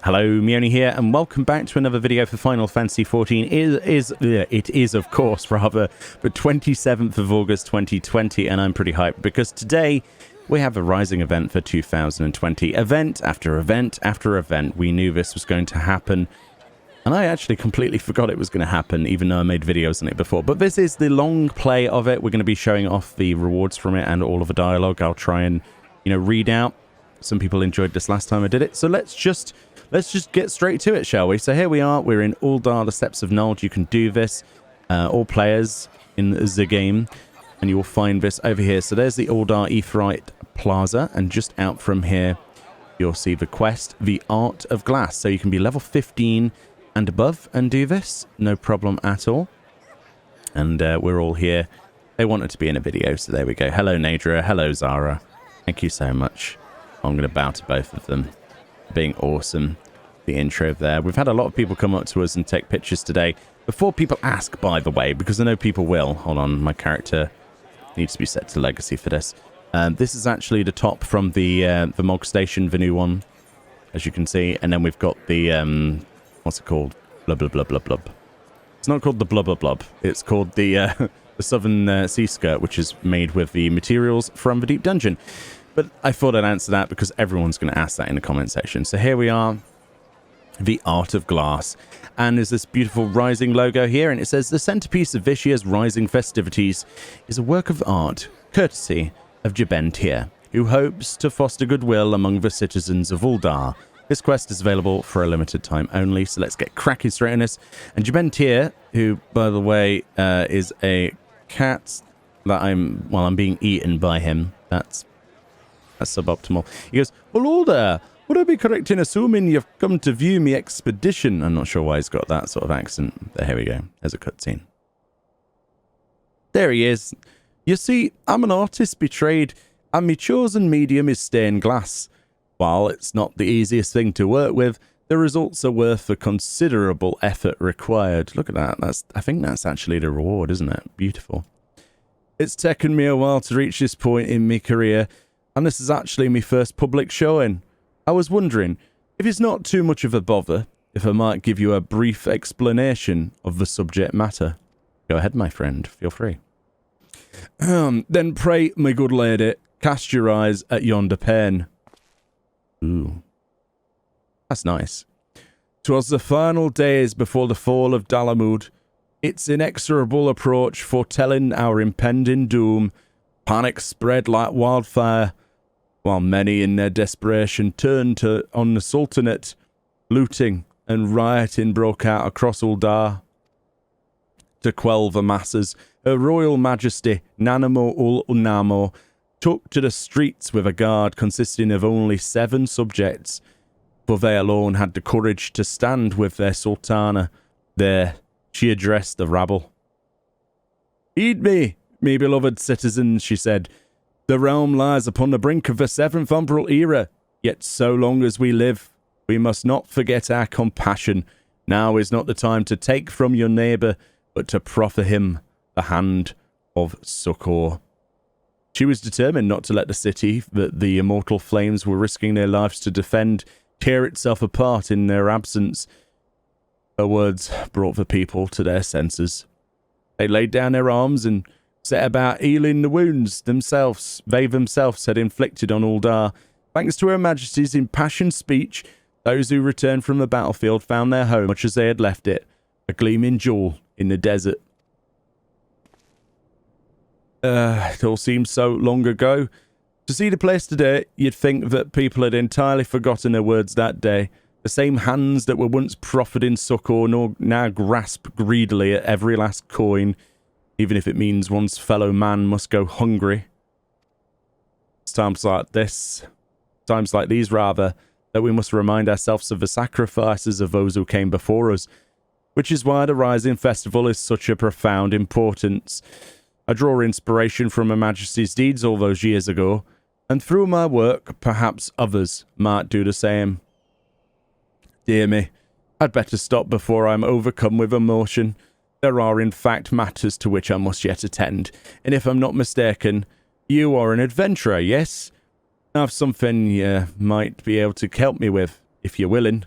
Hello, Meoni here, and welcome back to another video for Final Fantasy XIV. It is, of course, rather, the 27th of August 2020, and I'm pretty hyped because today we have a Rising event for 2020. Event after event after event. We knew this was going to happen, and I actually completely forgot it was going to happen, even though I made videos on it before. But this is the long play of it. We're going to be showing off the rewards from it and all of the dialogue. I'll try and, read out. Some people enjoyed this last time I did it, so let's just get straight to it, shall we? So here we are. We're in Ul'dah, the Steps of Nod. You can do this, all players in the game, and you will find this over here. So there's the Ul'dah Aetheryte Plaza, and just out from here, you'll see the quest, The Art of Glass. So you can be level 15 and above and do this, no problem at all. And we're all here. They wanted to be in a video, so there we go. Hello, Nadra. Hello, Zara. Thank you so much. I'm going to bow to both of them. Being awesome. The intro there. We've had a lot of people come up to us and take pictures today. Before people ask, by the way, because I know people will. Hold on, my character needs to be set to legacy for this. This is actually the top from the Mog Station, the new one, as you can see. And then we've got the, what's it called? Blub, blub, blub, blub, blub. It's not called the blubber blub. It's called the, the Southern Sea Skirt, which is made with the materials from the Deep Dungeon. But I thought I'd answer that because everyone's going to ask that in the comment section. So here we are, The Art of Glass. And there's this beautiful Rising logo here, and it says, the centerpiece of this year's Rising festivities is a work of art, courtesy of Jeben Tyr, who hopes to foster goodwill among the citizens of Ul'dah. This quest is available for a limited time only, so let's get cracking straight on this. And Jeben Tyr, who, by the way, is a cat that I'm being eaten by him. That's suboptimal. He goes, hello there. Would I be correct in assuming you've come to view me expedition? I'm not sure why he's got that sort of accent. There, here we go. There's a cutscene. There he is. You see, I'm an artist betrayed, and my chosen medium is stained glass. While it's not the easiest thing to work with, the results are worth the considerable effort required. Look at that. I think that's actually the reward, isn't it? Beautiful. It's taken me a while to reach this point in my career, and this is actually my first public showing. I was wondering, if it's not too much of a bother, if I might give you a brief explanation of the subject matter. Go ahead, my friend. Feel free. Then pray, my good lady, cast your eyes at yonder pane. Ooh. That's nice. 'Twas the final days before the fall of Dalamud. Its inexorable approach foretelling our impending doom. Panic spread like wildfire, while many in their desperation turned on the Sultanate. Looting and rioting broke out across Ul'dah. To quell the masses, Her Royal Majesty Nanamo Ul-Unamo took to the streets with a guard consisting of only 7 subjects, for they alone had the courage to stand with their Sultana. There, she addressed the rabble. Heed me, me beloved citizens, she said. The realm lies upon the brink of the 7th umbral era, yet so long as we live, we must not forget our compassion. Now is not the time to take from your neighbour, but to proffer him the hand of succour. She was determined not to let the city that the immortal flames were risking their lives to defend tear itself apart in their absence. Her words brought the people to their senses. They laid down their arms and set about healing the wounds they themselves had inflicted on Ul'dah. Thanks to Her Majesty's impassioned speech, those who returned from the battlefield found their home much as they had left it, a gleaming jewel in the desert. It all seems so long ago. To see the place today, you'd think that people had entirely forgotten their words that day. The same hands that were once proffered in succour now grasp greedily at every last coin, even if it means one's fellow man must go hungry. It's times like these, that we must remind ourselves of the sacrifices of those who came before us, which is why the Rising Festival is such a profound importance. I draw inspiration from Her Majesty's deeds all those years ago, and through my work, perhaps others might do the same. Dear me, I'd better stop before I'm overcome with emotion. There are, in fact, matters to which I must yet attend, and if I'm not mistaken, you are an adventurer, yes? I've something you might be able to help me with, if you're willing.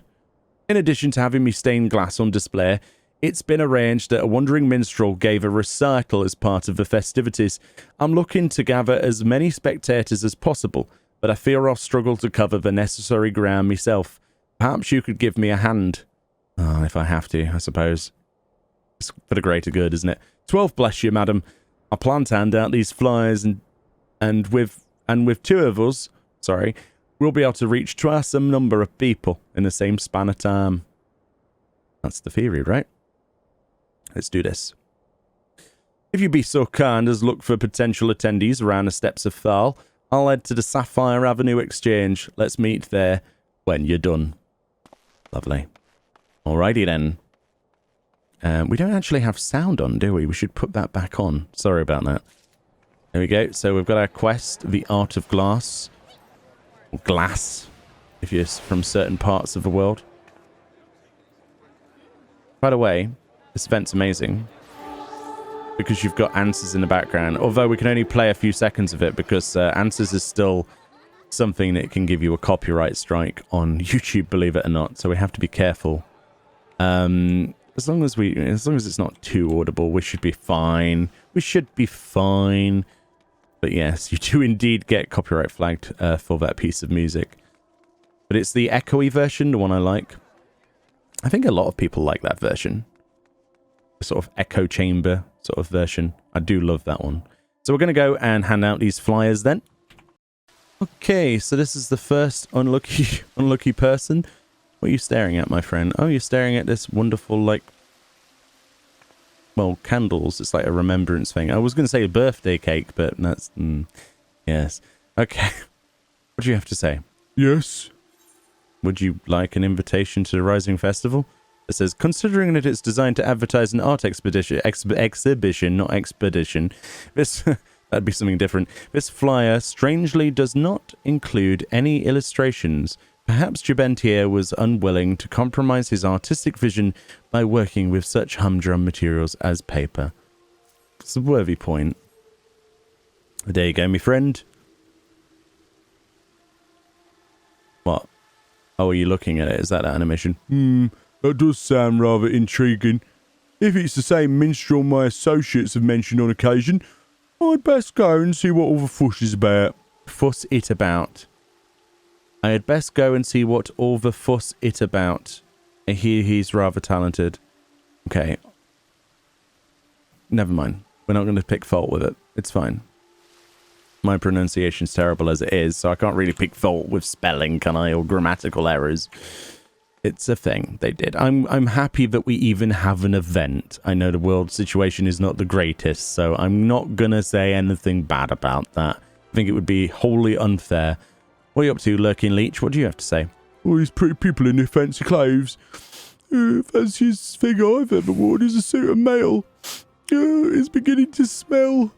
In addition to having me stained glass on display, it's been arranged that a wandering minstrel gave a recital as part of the festivities. I'm looking to gather as many spectators as possible, but I fear I'll struggle to cover the necessary ground myself. Perhaps you could give me a hand. Oh, if I have to, I suppose. It's for the greater good, isn't it? 12 bless you, madam. I plan to hand out these flyers and with two of us, we'll be able to reach twice a number of people in the same span of time. That's the theory, right? Let's do this. If you'd be so kind as look for potential attendees around the steps of Thal, I'll head to the Sapphire Avenue Exchange. Let's meet there when you're done. Lovely. Alrighty then. We don't actually have sound on, do we? We should put that back on. Sorry about that. There we go. So we've got our quest, The Art of Glass. Or glass, if you're from certain parts of the world. By the way, this event's amazing. Because you've got Answers in the background. Although we can only play a few seconds of it because Answers is still something that can give you a copyright strike on YouTube, believe it or not. So we have to be careful. As long as it's not too audible, we should be fine. We should be fine. But yes, you do indeed get copyright flagged for that piece of music. But it's the echoey version, the one I like. I think a lot of people like that version. The sort of echo chamber sort of version. I do love that one. So we're going to go and hand out these flyers then. Okay, so this is the first unlucky person. What are you staring at, my friend? Oh, you're staring at this wonderful, like, well, candles. It's like a remembrance thing. I was going to say a birthday cake, but that's, yes. Okay. What do you have to say? Yes. Would you like an invitation to the Rising Festival? It says, considering that it's designed to advertise an art exhibition, not expedition, this, that'd be something different. This flyer strangely does not include any illustrations. Perhaps Jubentier was unwilling to compromise his artistic vision by working with such humdrum materials as paper. It's a worthy point. There you go, my friend. What? Oh, are you looking at it? Is that animation? That does sound rather intriguing. If it's the same minstrel my associates have mentioned on occasion, I'd best go and see what all the fuss is about. Fuss it about. I had best go and see what all the fuss it about. I hear he's rather talented. Okay. Never mind. We're not going to pick fault with it. It's fine. My pronunciation's terrible as it is, so I can't really pick fault with spelling, can I? Or grammatical errors. It's a thing they did. I'm happy that we even have an event. I know the world situation is not the greatest, so I'm not going to say anything bad about that. I think it would be wholly unfair. What are you up to, Lurking Leech? What do you have to say? All these pretty people in their fancy clothes. Fanciest thing I've ever worn is a suit of mail. It's beginning to smell.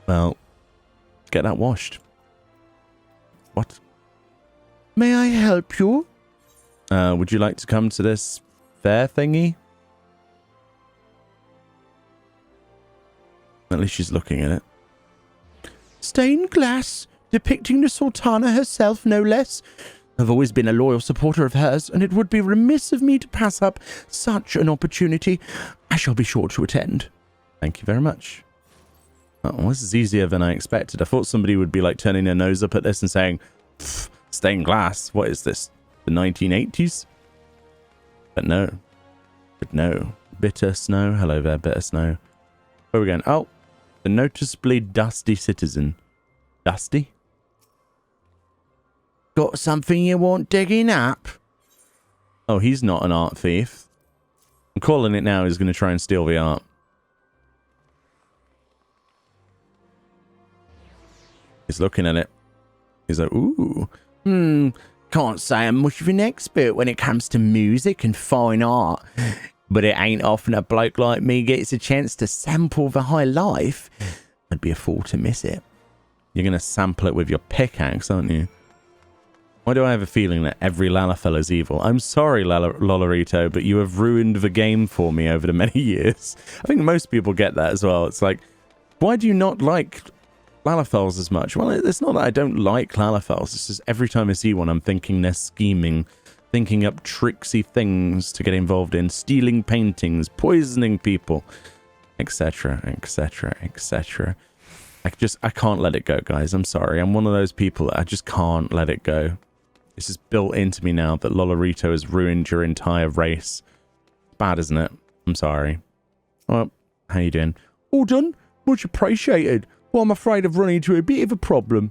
Well, get that washed. What? May I help you? Would you like to come to this fair thingy? At least she's looking at it. Stained glass, depicting the Sultana herself, no less. I've always been a loyal supporter of hers, and it would be remiss of me to pass up such an opportunity. I shall be sure to attend. Thank you very much. Oh, this is easier than I expected. I thought somebody would be like turning their nose up at this and saying, stained glass, what is this? The 1980s? But no. Bitter snow. Hello there, bitter snow. Where are we going? Oh, the noticeably dusty citizen. Dusty? Got something you want digging up? Oh, he's not an art thief. I'm calling it now. He's going to try and steal the art. He's looking at it. He's like, ooh. Can't say I'm much of an expert when it comes to music and fine art. But it ain't often a bloke like me gets a chance to sample the high life. I'd be a fool to miss it. You're going to sample it with your pickaxe, aren't you? Why do I have a feeling that every Lalafell is evil? I'm sorry, Lolorito, but you have ruined the game for me over the many years. I think most people get that as well. It's like, why do you not like Lalafells as much? Well, it's not that I don't like Lalafells. It's just every time I see one, I'm thinking they're scheming thinking up tricksy things to get involved in, stealing paintings, poisoning people, etc., etc., etc. I can't let it go, guys. I'm sorry. I'm one of those people that I just can't let it go. This is built into me now that Lolorito has ruined your entire race. Bad, isn't it? I'm sorry. Well, how you doing? All done. Much appreciated. Well, I'm afraid I've run into a bit of a problem.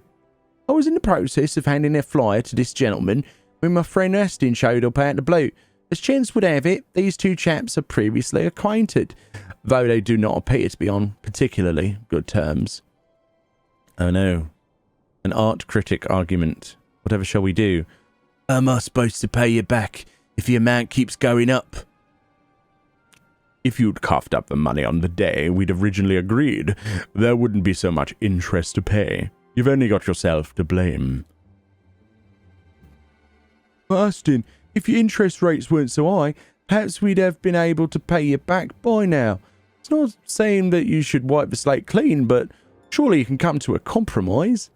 I was in the process of handing a flyer to this gentleman when my friend Aston showed up out of the blue. As chance would have it, these two chaps are previously acquainted, though they do not appear to be on particularly good terms. Oh no. An art critic argument. Whatever shall we do? Am I supposed to pay you back if the amount keeps going up? If you'd coughed up the money on the day we'd originally agreed, there wouldn't be so much interest to pay. You've only got yourself to blame. Austin, if your interest rates weren't so high, perhaps we'd have been able to pay you back by now. It's not saying that you should wipe the slate clean, but surely you can come to a compromise.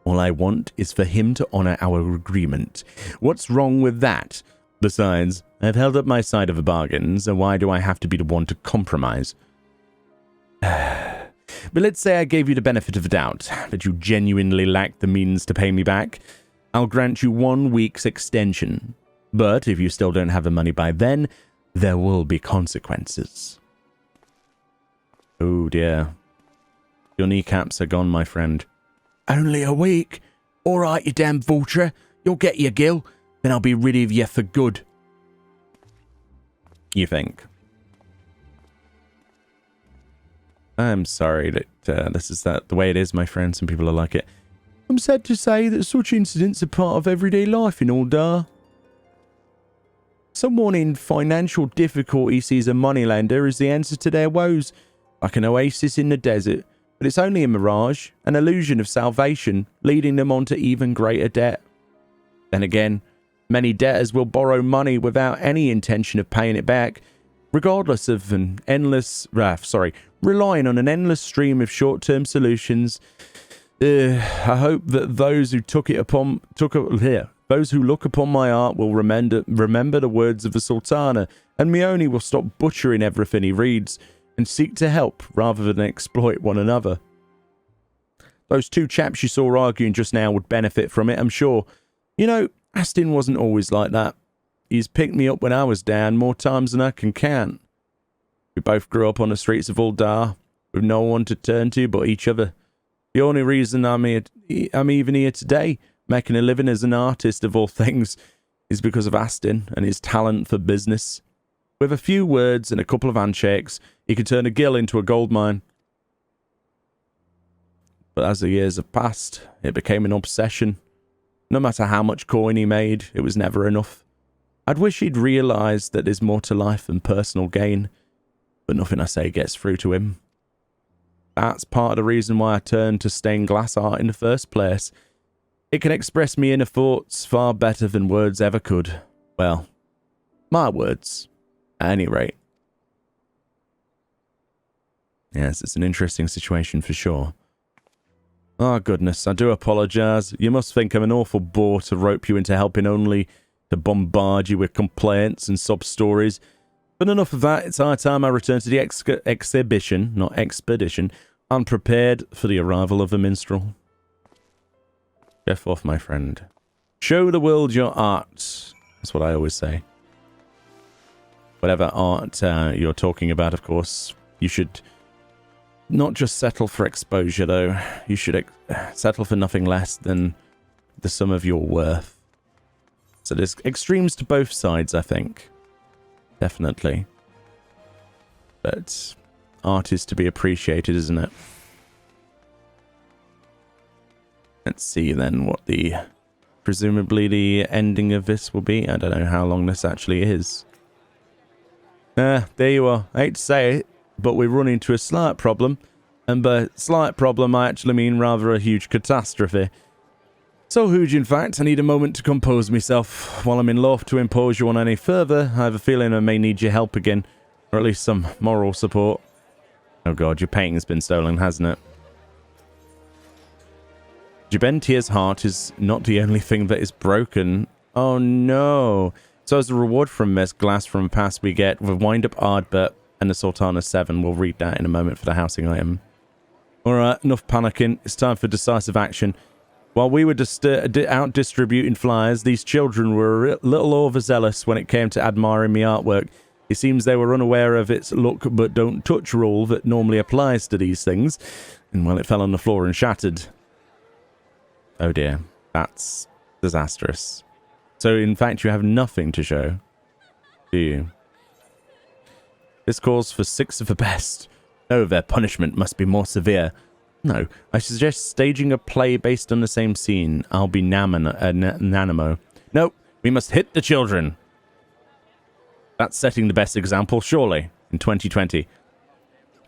All I want is for him to honour our agreement. What's wrong with that? Besides, I've held up my side of the bargain, so why do I have to be the one to compromise? But let's say I gave you the benefit of the doubt, that you genuinely lack the means to pay me back. I'll grant you 1 week's extension. But if you still don't have the money by then, there will be consequences. Oh dear. Your kneecaps are gone, my friend. Only a week? All right, you damn vulture. You'll get your gill. Then I'll be rid of you for good. You think? I'm sorry that this is the way it is, my friend. Some people are like it. I'm sad to say that such incidents are part of everyday life in Aldar. Someone in financial difficulty sees a moneylender as the answer to their woes, like an oasis in the desert, but it's only a mirage, an illusion of salvation, leading them on to even greater debt. Then again, many debtors will borrow money without any intention of paying it back, regardless of relying on an endless stream of short-term solutions. I hope that those who those who look upon my art will remember the words of the Sultana, and Meoni will stop butchering everything he reads and seek to help rather than exploit one another. Those two chaps you saw arguing just now would benefit from it, I'm sure. You know, Aston wasn't always like that. He's picked me up when I was down more times than I can count. We both grew up on the streets of Uldar, with no one to turn to but each other. The only reason I'm even here today, making a living as an artist of all things, is because of Aston and his talent for business. With a few words and a couple of handshakes, he could turn a gill into a gold mine. But as the years have passed, it became an obsession. No matter how much coin he made, it was never enough. I'd wish he'd realised that there's more to life than personal gain, but nothing I say gets through to him. That's part of the reason why I turned to stained glass art in the first place. It can express my inner thoughts far better than words ever could. Well, my words, at any rate. Yes, it's an interesting situation for sure. Oh, goodness, I do apologise. You must think I'm an awful bore to rope you into helping only to bombard you with complaints and sub-stories. But enough of that, it's high time I return to the exhibition, not expedition, unprepared for the arrival of a minstrel. Jeff off, my friend. Show the world your art. That's what I always say. Whatever art you're talking about, of course, you should not just settle for exposure, though. You should settle for nothing less than the sum of your worth. So there's extremes to both sides, I think. Definitely. But art is to be appreciated, isn't it? Let's see then what presumably the ending of this will be. I don't know how long this actually is. There you are. I hate to say it, but we run into a slight problem. And by slight problem, I actually mean rather a huge catastrophe. So huge, in fact, I need a moment to compose myself. While I'm in loath to impose you on any further, I have a feeling I may need your help again. Or at least some moral support. Oh god, your painting's been stolen, hasn't it? Jabentier's heart is not the only thing that is broken. Oh no. So as a reward from this glass from past, we get the wind-up Ardbert and the Sultana 7. We'll read that in a moment for the housing item. Alright, enough panicking. It's time for decisive action. While we were out distributing flyers, these children were a little overzealous when it came to admiring my artwork. It seems they were unaware of its look but don't touch rule that normally applies to these things. And well, it fell on the floor and shattered. Oh dear, that's disastrous. So in fact, you have nothing to show, do you? This calls for 6 of the best. Oh, their punishment must be more severe. No, I suggest staging a play based on the same scene. I'll be Nanamo. No, we must hit the children. That's setting the best example, surely, in 2020.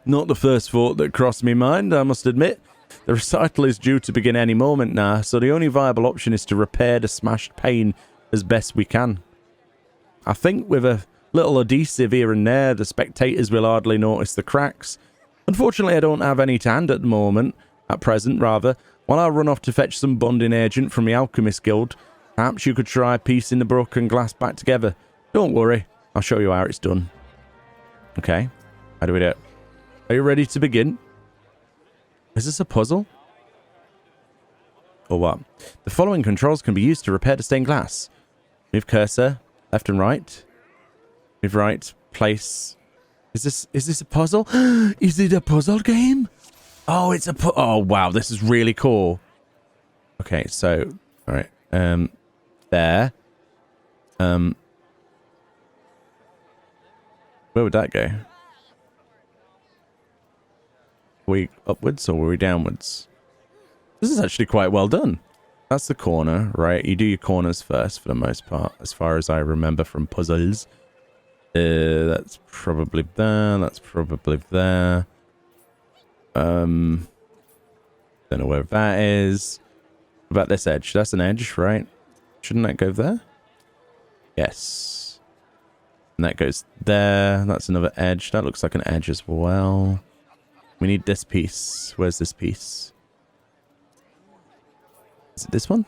Not the first thought that crossed me mind, I must admit. The recital is due to begin any moment now, so the only viable option is to repair the smashed pane as best we can. I think with a little adhesive here and there, the spectators will hardly notice the cracks. Unfortunately, I don't have any to hand at the moment, at present, rather. While I run off to fetch some bonding agent from the Alchemist Guild, perhaps you could try piecing the broken glass back together. Don't worry, I'll show you how it's done. Okay, how do we do it? Are you ready to begin? Is this a puzzle? Or what? The following controls can be used to repair the stained glass. Move cursor, left and right. Move right, place... Is this a puzzle? Is it a puzzle game? Oh, it's a oh, wow, this is really cool. Okay, so, all right, there. Where would that go? Were we upwards or were we downwards? This is actually quite well done. That's the corner, right? You do your corners first for the most part, as far as I remember from puzzles. That's probably there. That's probably there. Don't know where that is. What about this edge? That's an edge, right? Shouldn't that go there? Yes. And that goes there. That's another edge. That looks like an edge as well. We need this piece. Where's this piece? Is it this one?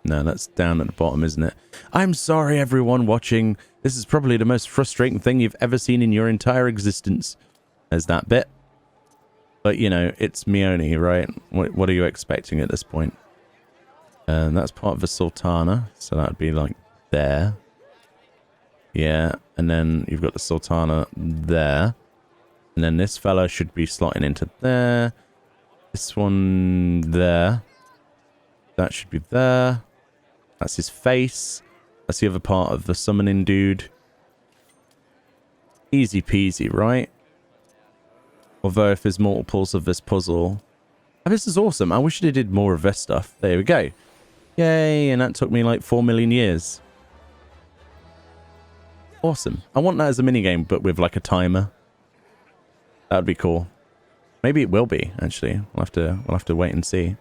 No, that's down at the bottom, isn't it? I'm sorry, everyone watching. This is probably the most frustrating thing you've ever seen in your entire existence. There's that bit. But, you know, it's Meoni, right? What are you expecting at this point? That's part of the Sultana, so that would be like there. Yeah, and then you've got the Sultana there. And then this fella should be slotting into there. This one there. That should be there. That's his face. That's the other part of the summoning dude. Easy peasy, right? Although if there's multiples of this puzzle... Oh, this is awesome. I wish they did more of this stuff. There we go. Yay, and that took me like 4 million years. Awesome. I want that as a minigame, but with like a timer. That would be cool. Maybe it will be, actually. We'll have to wait and see.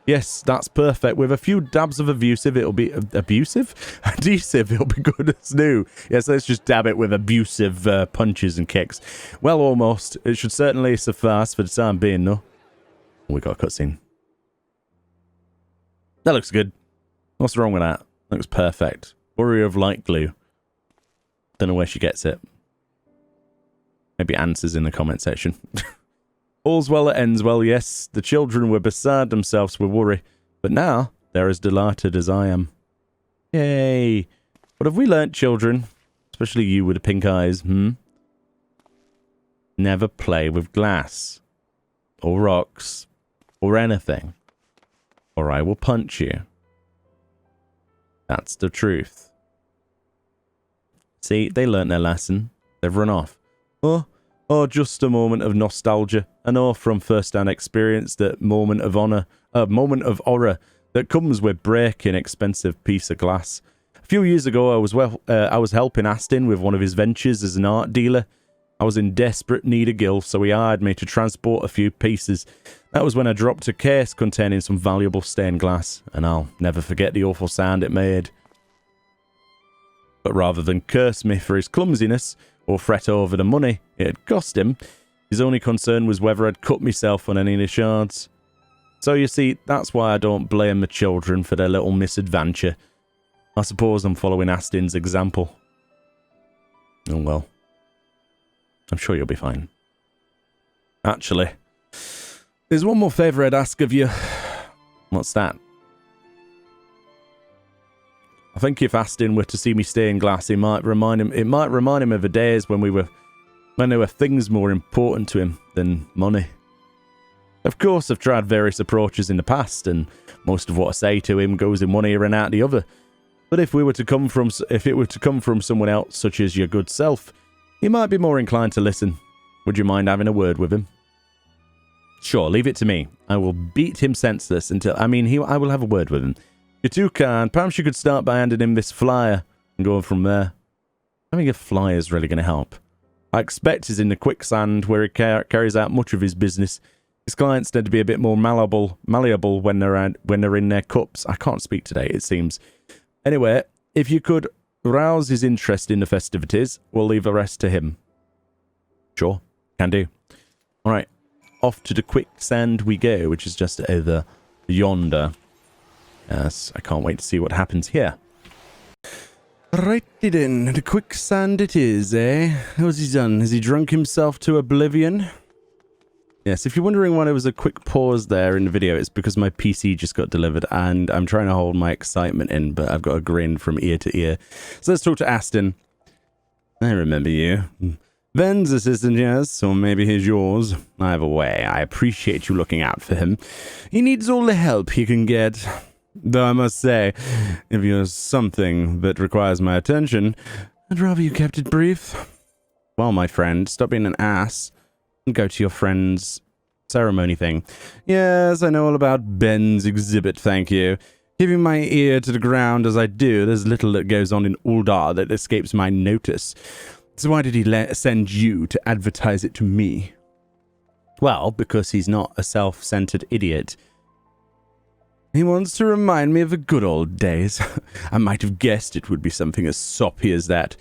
Yes, that's perfect. With a few dabs of abusive, it'll be... Abusive? Adhesive, it'll be good as new. Yes, let's just dab it with abusive punches and kicks. Well, almost. It should certainly suffice for the time being, though. Oh, we got a cutscene. That looks good. What's wrong with that? That looks perfect. Warrior of light glue. Don't know where she gets it. Maybe answers in the comment section. All's well that ends well, yes. The children were beside themselves with worry. But now, they're as delighted as I am. Yay. What have we learnt, children? Especially you with the pink eyes, Never play with glass. Or rocks. Or anything. Or I will punch you. That's the truth. See, they learnt their lesson. They've run off. Oh, just a moment of nostalgia. I know from first-hand experience that moment of horror that comes with breaking expensive piece of glass. A few years ago, I was helping Aston with one of his ventures as an art dealer. I was in desperate need of gil, so he hired me to transport a few pieces. That was when I dropped a case containing some valuable stained glass, and I'll never forget the awful sound it made. But rather than curse me for his clumsiness, or fret over the money it had cost him, his only concern was whether I'd cut myself on any of the shards. So you see, that's why I don't blame the children for their little misadventure. I suppose I'm following Astin's example. Oh well. I'm sure you'll be fine. Actually, there's one more favour I'd ask of you. What's that? I think if Astin were to see me stay in glass, it might remind him of the days when there were things more important to him than money. Of course, I've tried various approaches in the past, and most of what I say to him goes in one ear and out the other. But if it were to come from someone else, such as your good self, he might be more inclined to listen. Would you mind having a word with him? Sure, leave it to me. I will beat him senseless until... I will have a word with him. You're too kind. Perhaps you could start by handing him this flyer and going from there. Having a flyer is really going to help. I expect he's in the quicksand where he carries out much of his business. His clients tend to be a bit more malleable when they're in their cups. I can't speak today, it seems. Anyway, if you could rouse his interest in the festivities, we'll leave the rest to him. Sure, can do. All right, off to the quicksand we go, which is just over yonder. Yes, I can't wait to see what happens here. Righty then, the quicksand it is, eh? What's he done? Has he drunk himself to oblivion? Yes, if you're wondering why there was a quick pause there in the video, it's because my PC just got delivered and I'm trying to hold my excitement in, but I've got a grin from ear to ear. So let's talk to Astin. I remember you. Ben's assistant, yes, or maybe he's yours. Either way, I appreciate you looking out for him. He needs all the help he can get. Though I must say, if you're something that requires my attention, I'd rather you kept it brief. Well, my friend, stop being an ass and go to your friend's ceremony thing. Yes, I know all about Ben's exhibit, thank you. Keeping my ear to the ground as I do, there's little that goes on in Uldar that escapes my notice. So why did he send you to advertise it to me? Well, because he's not a self-centered idiot. He wants to remind me of the good old days. I might have guessed it would be something as soppy as that.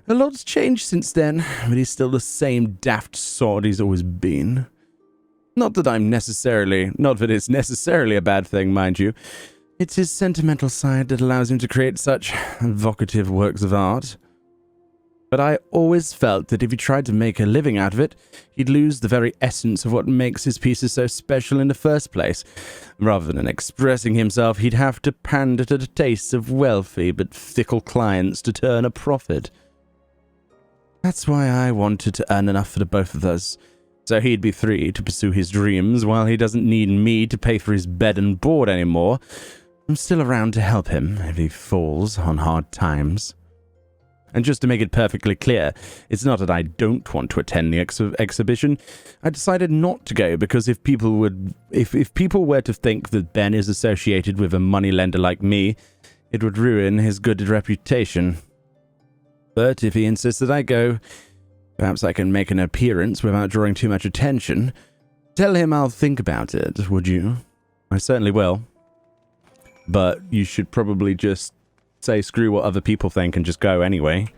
A lot's changed since then, but he's still the same daft sod he's always been. Not that it's necessarily a bad thing, mind you. It's his sentimental side that allows him to create such evocative works of art. But I always felt that if he tried to make a living out of it, he'd lose the very essence of what makes his pieces so special in the first place. Rather than expressing himself, he'd have to pander to the tastes of wealthy but fickle clients to turn a profit. That's why I wanted to earn enough for the both of us, so he'd be free to pursue his dreams while he doesn't need me to pay for his bed and board anymore. I'm still around to help him if he falls on hard times. And just to make it perfectly clear, it's not that I don't want to attend the exhibition. I decided not to go because if people were to think that Ben is associated with a moneylender like me, it would ruin his good reputation. But if he insists that I go, perhaps I can make an appearance without drawing too much attention. Tell him I'll think about it, would you? I certainly will. But you should probably just say screw what other people think and just go anyway.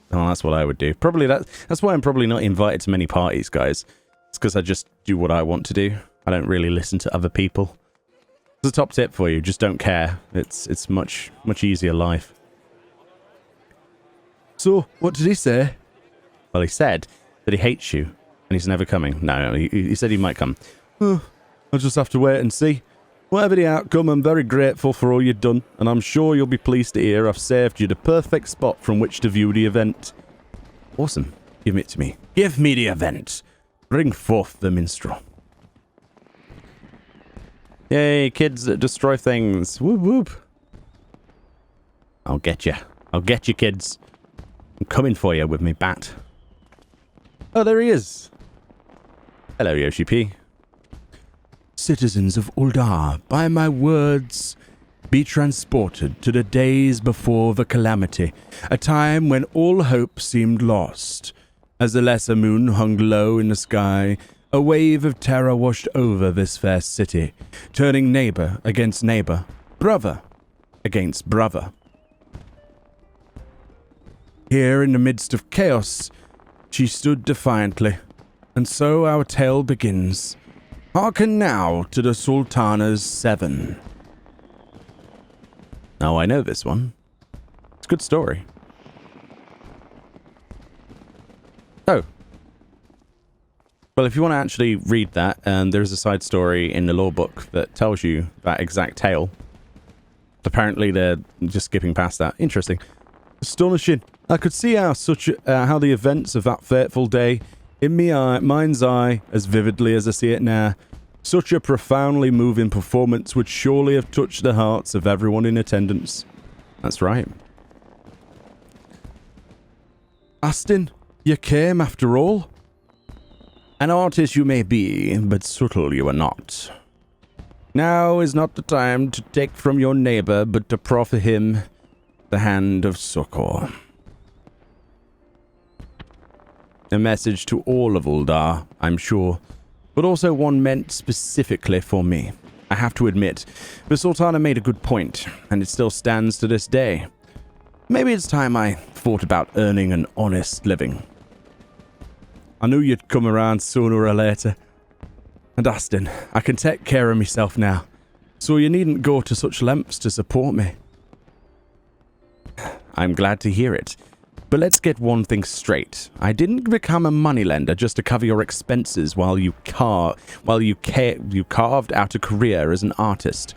That's what I would do. Probably that's why I'm probably not invited to many parties, guys. It's because I just do what I want to do. I don't really listen to other people. It's a top tip for you. Just don't care. It's much easier life. So, what did he say? Well, he said that he hates you and he's never coming. No, he said he might come. I'll just have to wait and see. Whatever the outcome, I'm very grateful for all you've done, and I'm sure you'll be pleased to hear I've saved you the perfect spot from which to view the event. Awesome. Give it to me. Give me the event. Bring forth the minstrel. Yay, kids that destroy things. Whoop whoop. I'll get you. I'll get you, kids. I'm coming for you with me bat. Oh, there he is. Hello, Yoshi P. Citizens of Uldar, by my words, be transported to the days before the calamity, a time when all hope seemed lost. As the lesser moon hung low in the sky, a wave of terror washed over this fair city, turning neighbor against neighbor, brother against brother. Here in the midst of chaos, she stood defiantly, and so our tale begins. Hearken now to the Sultana's 7. Now I know this one. Good story. Oh. Well, if you want to actually read that, there's a side story in the law book that tells you that exact tale. Apparently, they're just skipping past that. Interesting. Astonishing. I could see how how the events of that fateful day, in mind's eye, as vividly as I see it now, such a profoundly moving performance would surely have touched the hearts of everyone in attendance. That's right. Aston, you came after all? An artist you may be, but subtle you are not. Now is not the time to take from your neighbor, but to proffer him the hand of succor. A message to all of Uldar, I'm sure, but also one meant specifically for me. I have to admit, the Sultana made a good point, and it still stands to this day. Maybe it's time I thought about earning an honest living. I knew you'd come around sooner or later. And Aston, I can take care of myself now, so you needn't go to such lengths to support me. I'm glad to hear it. But let's get one thing straight. I didn't become a moneylender just to cover your expenses while you carved out a career as an artist.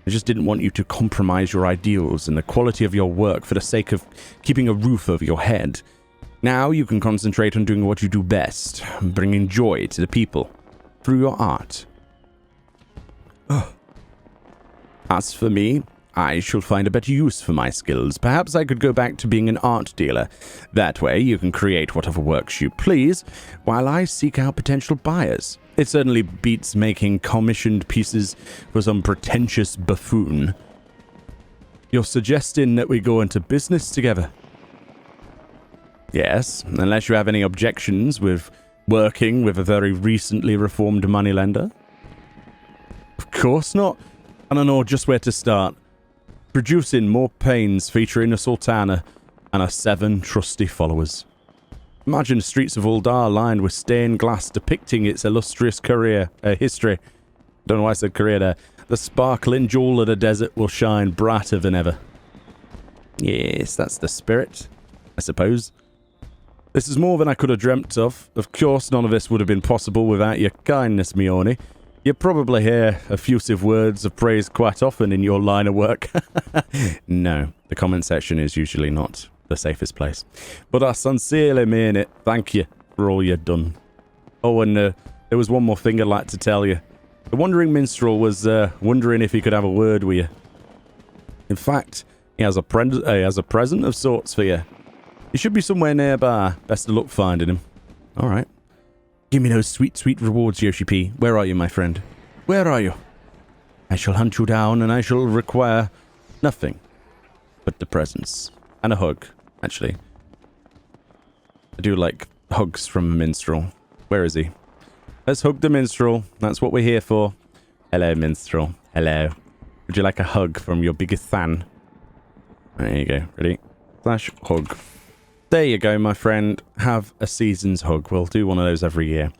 I just didn't want you to compromise your ideals and the quality of your work for the sake of keeping a roof over your head. Now you can concentrate on doing what you do best, bringing joy to the people through your art. As for me, I shall find a better use for my skills. Perhaps I could go back to being an art dealer. That way you can create whatever works you please, while I seek out potential buyers. It certainly beats making commissioned pieces for some pretentious buffoon. You're suggesting that we go into business together? Yes, unless you have any objections with working with a very recently reformed moneylender. Of course not. I don't know just where to start. Producing more pains featuring a sultana and her 7 trusty followers. Imagine the streets of Uldar lined with stained glass depicting its illustrious history. Don't know why I said career there. The sparkling jewel of the desert will shine brighter than ever. Yes, that's the spirit, I suppose. This is more than I could have dreamt of. Of course, none of this would have been possible without your kindness, Meoni. You probably hear effusive words of praise quite often in your line of work. No, the comment section is usually not the safest place. But I sincerely mean it. Thank you for all you've done. Oh, and there was one more thing I'd like to tell you. The Wandering Minstrel was wondering if he could have a word with you. In fact, he has a present of sorts for you. He should be somewhere nearby. Best of luck finding him. Alright. Give me those sweet, sweet rewards, Yoshi P. Where are you, my friend? Where are you? I shall hunt you down, and I shall require nothing but the presence. And a hug, actually. I do like hugs from a minstrel. Where is he? Let's hug the minstrel. That's what we're here for. Hello, minstrel. Hello. Would you like a hug from your biggest fan? There you go. Ready? Slash hug. There you go, my friend. Have a season's hug. We'll do one of those every year.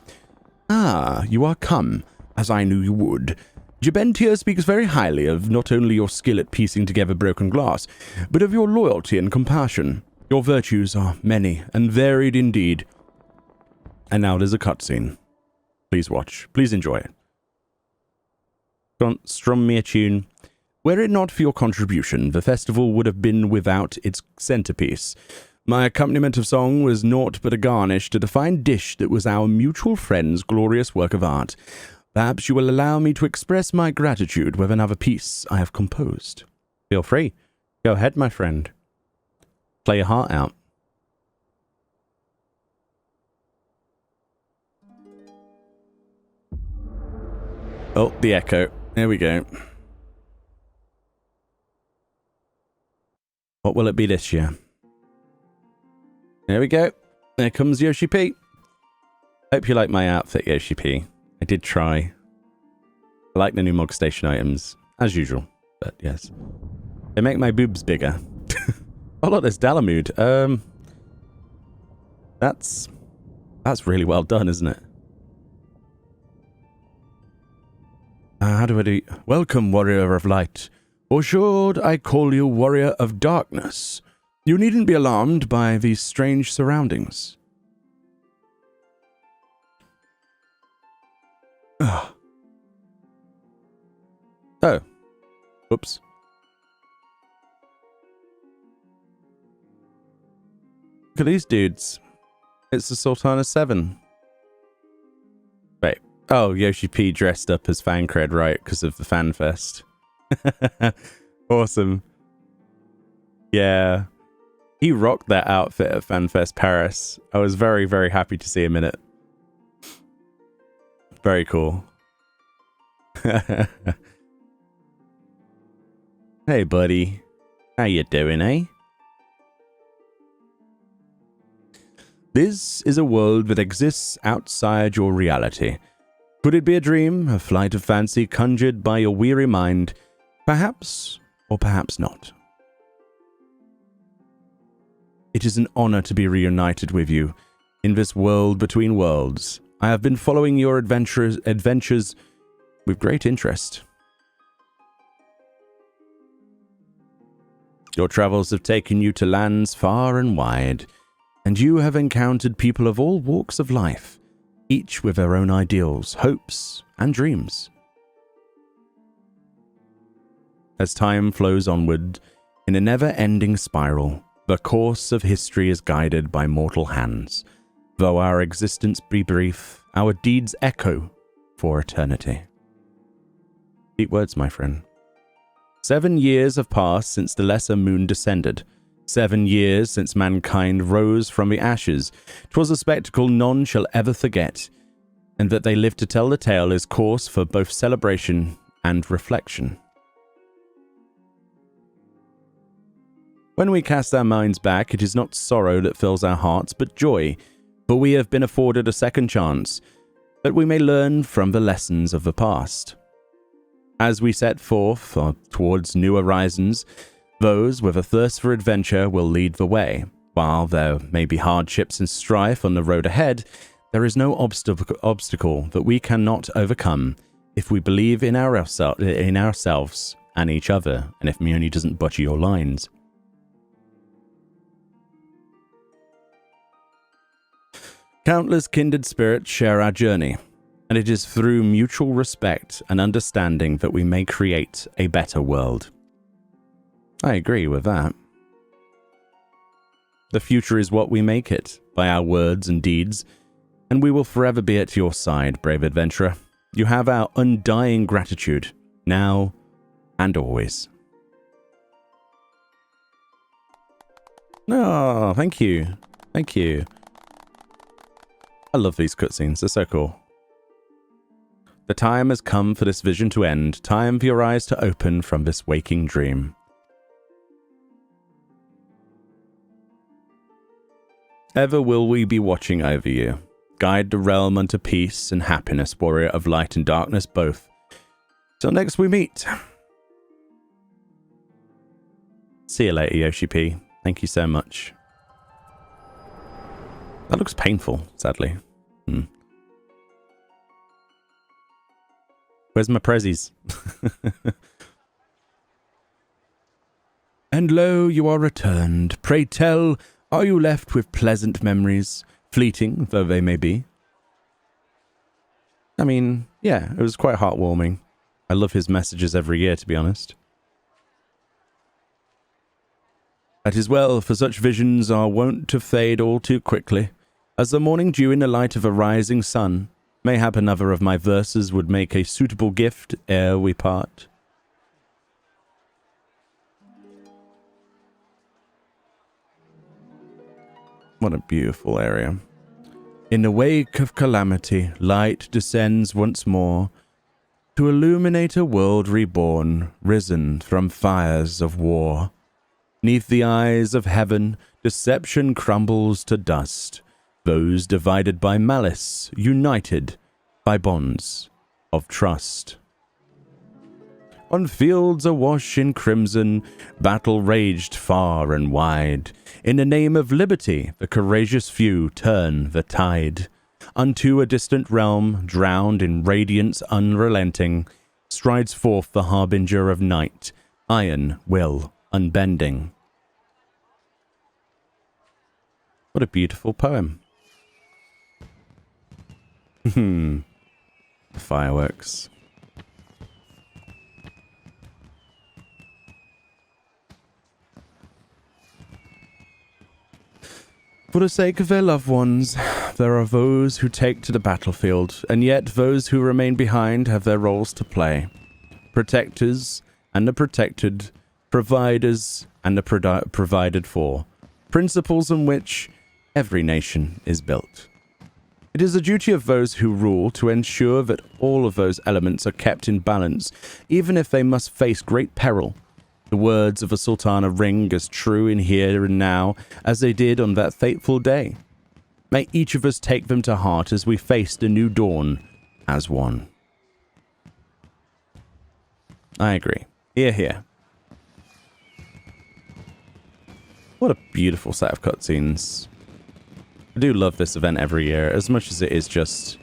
Ah, you are come, as I knew you would. Jabent here speaks very highly of not only your skill at piecing together broken glass, but of your loyalty and compassion. Your virtues are many and varied indeed. And now there's a cutscene. Please watch. Please enjoy it. Don't strum me a tune. Were it not for your contribution, the festival would have been without its centerpiece. My accompaniment of song was naught but a garnish to the fine dish that was our mutual friend's glorious work of art. Perhaps you will allow me to express my gratitude with another piece I have composed. Feel free. Go ahead, my friend. Play your heart out. Oh, the echo. There we go. What will it be this year? There we go. There comes Yoshi P. Hope you like my outfit, Yoshi P. I did try. I like the new Mog Station items, as usual. But yes. They make my boobs bigger. Oh look, there's Dalamud. That's really well done, isn't it? How do I do? Welcome, warrior of light. Or should I call you warrior of darkness? You needn't be alarmed by these strange surroundings. Ugh. Oh. Oops. Look at these dudes. It's the Sultana 7. Wait. Oh, Yoshi P dressed up as Fancred, right? Because of the Fan Fest. Awesome. Yeah. He rocked that outfit at FanFest Paris. I was very, very happy to see him in it. Very cool. Hey, buddy. How you doing, eh? This is a world that exists outside your reality. Could it be a dream, a flight of fancy conjured by your weary mind? Perhaps, or perhaps not. It is an honor to be reunited with you in this world between worlds. I have been following your adventures with great interest. Your travels have taken you to lands far and wide, and you have encountered people of all walks of life, each with their own ideals, hopes, and dreams. As time flows onward, in a never-ending spiral, the course of history is guided by mortal hands. Though our existence be brief, our deeds echo for eternity. Deep words, my friend. 7 years have passed since the lesser moon descended. 7 years since mankind rose from the ashes. 'Twas a spectacle none shall ever forget, and that they live to tell the tale is course for both celebration and reflection. When we cast our minds back, it is not sorrow that fills our hearts, but joy, for we have been afforded a second chance, that we may learn from the lessons of the past. As we set forth towards new horizons, those with a thirst for adventure will lead the way. While there may be hardships and strife on the road ahead, there is no obstacle that we cannot overcome if we believe in ourselves and each other, and if Meoni doesn't butcher your lines. Countless kindred spirits share our journey, and it is through mutual respect and understanding that we may create a better world. I agree with that. The future is what we make it, by our words and deeds, and we will forever be at your side, brave adventurer. You have our undying gratitude, now and always. Oh, thank you. Thank you. I love these cutscenes, they're so cool. The time has come for this vision to end, time for your eyes to open from this waking dream. Ever will we be watching over you. Guide the realm unto peace and happiness, warrior of light and darkness both. Till next we meet. See you later, Yoshi P. Thank you so much. That looks painful, sadly. Where's my prezzies? And lo, you are returned. Pray tell, are you left with pleasant memories, fleeting though they may be? I mean, yeah, it was quite heartwarming. I love his messages every year, to be honest. That is well, for such visions are wont to fade all too quickly. As the morning dew in the light of a rising sun, mayhap another of my verses would make a suitable gift ere we part. What a beautiful area. In the wake of calamity, light descends once more to illuminate a world reborn, risen from fires of war. 'Neath the eyes of heaven, deception crumbles to dust. Those divided by malice, united by bonds of trust. On fields awash in crimson, battle raged far and wide. In the name of liberty, the courageous few turn the tide. Unto a distant realm, drowned in radiance unrelenting, strides forth the harbinger of night, Iron, will, unbending. What a beautiful poem. The fireworks. For the sake of their loved ones, there are those who take to the battlefield, and yet those who remain behind have their roles to play. Protectors and the protected, providers and the provided for, principles on which every nation is built. It is the duty of those who rule to ensure that all of those elements are kept in balance, even if they must face great peril. The words of a sultana ring as true in here and now as they did on that fateful day. May each of us take them to heart as we face the new dawn as one. I agree. Hear, hear. What a beautiful set of cutscenes. I do love this event every year, as much as it is just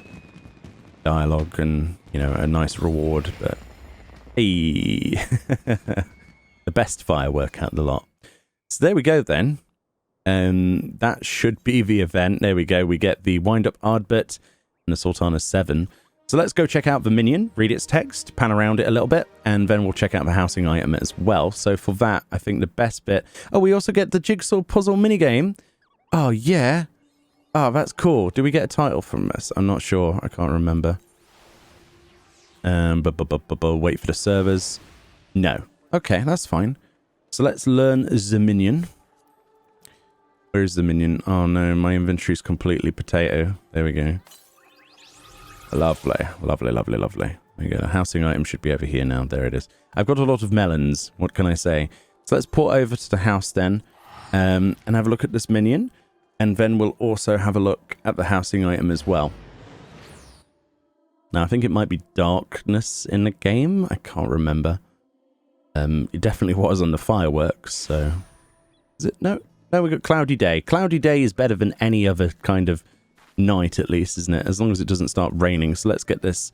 dialogue and, you know, a nice reward, but hey, the best firework out of the lot. So there we go then. That should be the event. There we go. We get the wind-up Ardbit and the Sultana 7. So let's go check out the minion, read its text, pan around it a little bit, and then we'll check out the housing item as well. So for that, I think the best bit... Oh, we also get the jigsaw puzzle minigame. Oh, yeah. Oh, that's cool. Do we get a title from this? I'm not sure. I can't remember. Wait for the servers. No. Okay, that's fine. So let's learn the minion. Where is the minion? Oh no, my inventory's completely potato. There we go. Lovely. Lovely, lovely, lovely. There we go. The housing item should be over here now. There it is. I've got a lot of melons. What can I say? So let's port over to the house then. And have a look at this minion. And then we'll also have a look at the housing item as well. Now, I think it might be darkness in the game. I can't remember. It definitely was on the fireworks, so... Is it? No, we got cloudy day. Cloudy day is better than any other kind of night, at least, isn't it? As long as it doesn't start raining. So let's get this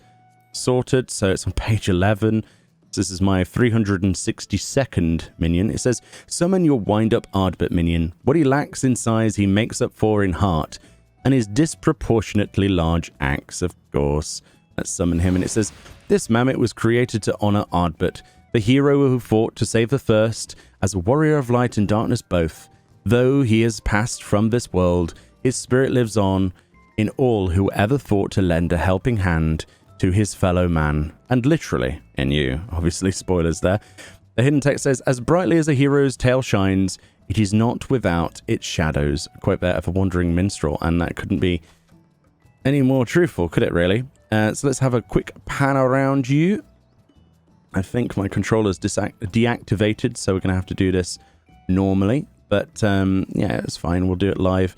sorted. So it's on page 11. So this is my 362nd minion. It says, summon your wind-up Ardbit minion. What he lacks in size, he makes up for in heart. And his disproportionately large axe, of course. Let's summon him. And it says, this mammoth was created to honor Ardbit, the hero who fought to save the first, as a warrior of light and darkness both. Though he has passed from this world, his spirit lives on in all who ever thought to lend a helping hand to his fellow man, and literally in you. Obviously, spoilers there. The hidden text says, as brightly as a hero's tale shines, it is not without its shadows. A quote there of a wandering minstrel, and that couldn't be any more truthful, could it really? So let's have a quick pan around you. I think my controller's deactivated, so we're going to have to do this normally. But, yeah, it's fine. We'll do it live.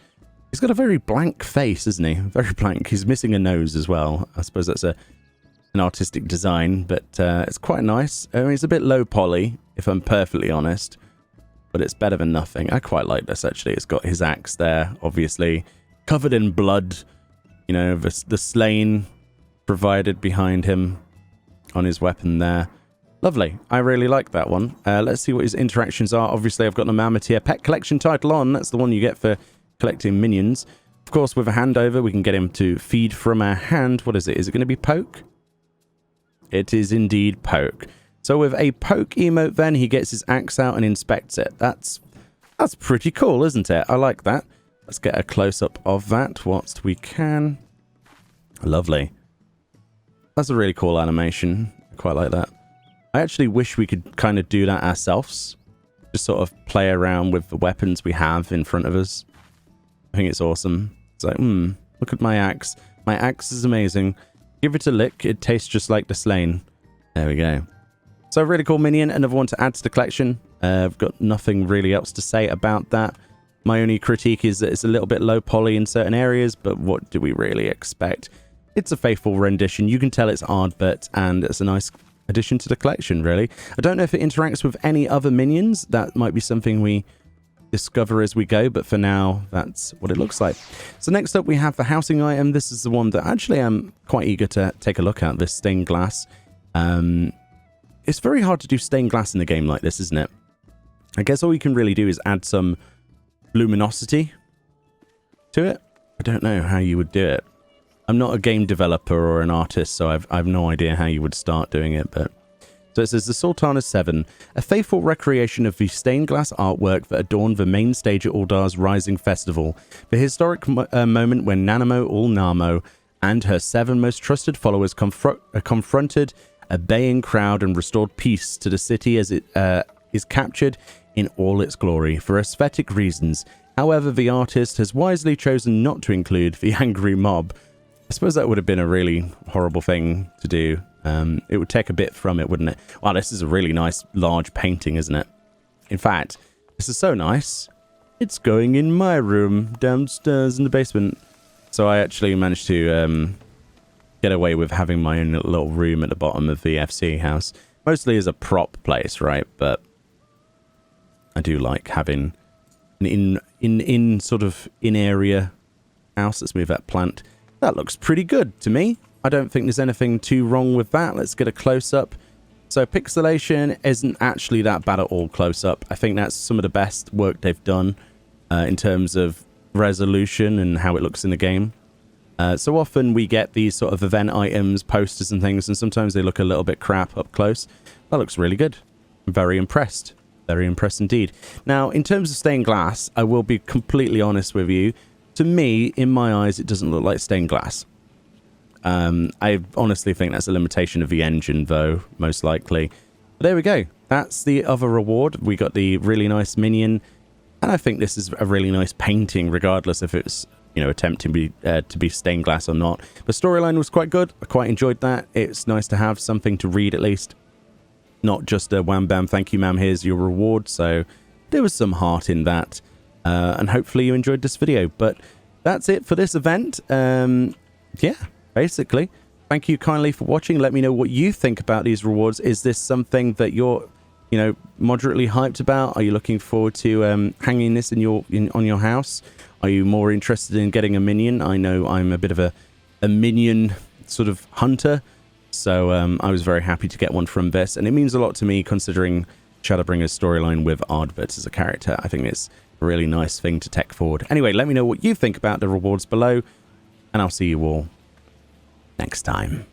He's got a very blank face, isn't he? Very blank. He's missing a nose as well. I suppose that's an artistic design, but it's quite nice. I mean, it's a bit low poly, if I'm perfectly honest. But it's better than nothing. I quite like this, actually. It's got his axe there, obviously. Covered in blood. You know, the slain provided behind him on his weapon there. Lovely. I really like that one. Let's see what his interactions are. Obviously, I've got the mammoth here. Pet collection title on. That's the one you get for collecting minions. Of course, with a handover, we can get him to feed from our hand. What is it? Is it going to be poke? It is indeed poke. So with a poke emote, then, he gets his axe out and inspects it. That's pretty cool, isn't it? I like that. Let's get a close-up of that whilst we can. Lovely. That's a really cool animation. I quite like that. I actually wish we could kind of do that ourselves. Just sort of play around with the weapons we have in front of us. I think it's awesome. It's like, look at my axe. My axe is amazing. Give it a lick. It tastes just like the slain. There we go. So, a really cool minion. Another one to add to the collection. I've got nothing really else to say about that. My only critique is that it's a little bit low poly in certain areas, but what do we really expect? It's a faithful rendition. You can tell it's Ardbit, and it's a nice addition to the collection, really. I don't know if it interacts with any other minions. That might be something we discover as we go, but for now, that's what it looks like. So next up, we have the housing item. This is the one that actually I'm quite eager to take a look at, this stained glass. it's very hard to do stained glass in a game like this, isn't it? I guess all you can really do is add some luminosity to it. I don't know how you would do it. I'm not a game developer or an artist, so I've no idea how you would start doing it, but... So it says, the Sultana 7, a faithful recreation of the stained glass artwork that adorned the main stage at Uldar's Rising Festival, the historic moment when Nanamo Ulnamo and her 7 most trusted followers confronted a baying crowd and restored peace to the city as it is captured in all its glory. For aesthetic reasons, however, the artist has wisely chosen not to include the angry mob. I suppose that would have been a really horrible thing to do. It would take a bit from it, wouldn't it? Wow, this is a really nice, large painting, isn't it? In fact, this is so nice. It's going in my room downstairs in the basement. So I actually managed to get away with having my own little room at the bottom of the FC house. Mostly as a prop place, right? But I do like having an in-area house. Let's move that plant. That looks pretty good to me. I don't think there's anything too wrong with that. Let's get a close-up. So pixelation isn't actually that bad at all close-up. I think that's some of the best work they've done in terms of resolution and how it looks in the game. So often we get these sort of event items, posters and things, and sometimes they look a little bit crap up close. That looks really good. I'm very impressed. Very impressed indeed. Now, in terms of stained glass, I will be completely honest with you. To me, in my eyes, it doesn't look like stained glass. I honestly think that's a limitation of the engine, though, most likely. But there we go. That's the other reward. We got the really nice minion, and I think this is a really nice painting, regardless if it's, you know, attempting to be stained glass or not. The storyline was quite good. I quite enjoyed that. It's nice to have something to read, at least. Not just a wham bam, thank you ma'am, here's your reward. So there was some heart in that. And hopefully you enjoyed this video. But that's it for this event. Yeah, basically. Thank you kindly for watching. Let me know what you think about these rewards. Is this something that you're, you know, moderately hyped about? Are you looking forward to hanging this on your house? Are you more interested in getting a minion? I know I'm a bit of a minion sort of hunter. So I was very happy to get one from this. And it means a lot to me considering Shadowbringer's storyline with Ardbert as a character. I think it's a really nice thing to take forward. Anyway, let me know what you think about the rewards below. And I'll see you all next time.